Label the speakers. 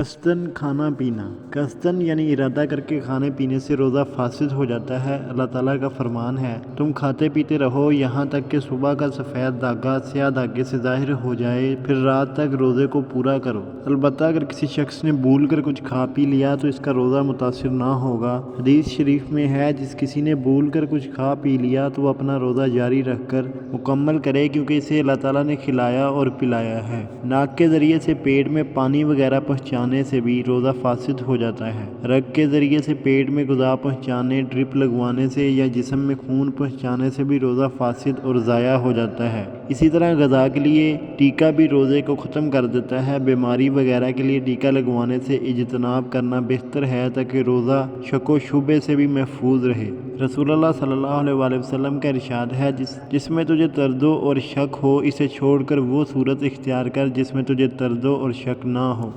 Speaker 1: कस्तन खाना पीना। कस्तन यानी इरादा करके खाने पीने से रोज़ा फासिद हो जाता है। अल्लाह ताला का फरमान है, तुम खाते पीते रहो यहाँ तक कि सुबह का सफ़ेद धागा स्याह धागे से ज़ाहिर हो जाए, फिर रात तक रोज़े को पूरा करो। अलबत्ता अगर किसी शख्स ने भूल कर कुछ खा पी लिया तो इसका रोज़ा मुतासिर ना होगा। हदीस शरीफ में है, जिस किसी ने भूल कर कुछ खा पी लिया तो वह अपना रोज़ा जारी रख कर मुकम्मल करे, क्योंकि इसे अल्लाह ताला ने खिलाया और पिलाया है। नाक के ज़रिए से पेट में पानी वगैरह पहुँचाने से भी रोज़ा फासिद हो जाता है। रग के ज़रिए से पेट में ग़िज़ा पहुँचाने, ड्रिप लगवाने से या जिस्म में खून पहुँचाने से भी रोज़ा फासिद और ज़ाया हो जाता है। इसी तरह ग़िज़ा के लिए टीका भी रोज़े को ख़त्म कर देता है। बीमारी वगैरह के लिए टीका लगवाने से इज्तनाब करना बेहतर है ताकि रोज़ा शक व शुबे से भी महफूज रहे। रसूलुल्लाह सल्लल्लाहु अलैहि वसल्लम का इरशाद है, जिसमें तुझे तरदो और शक हो, इसे छोड़कर वो सूरत इख्तियार कर जिसमें तुझे तरदो और शक ना हो।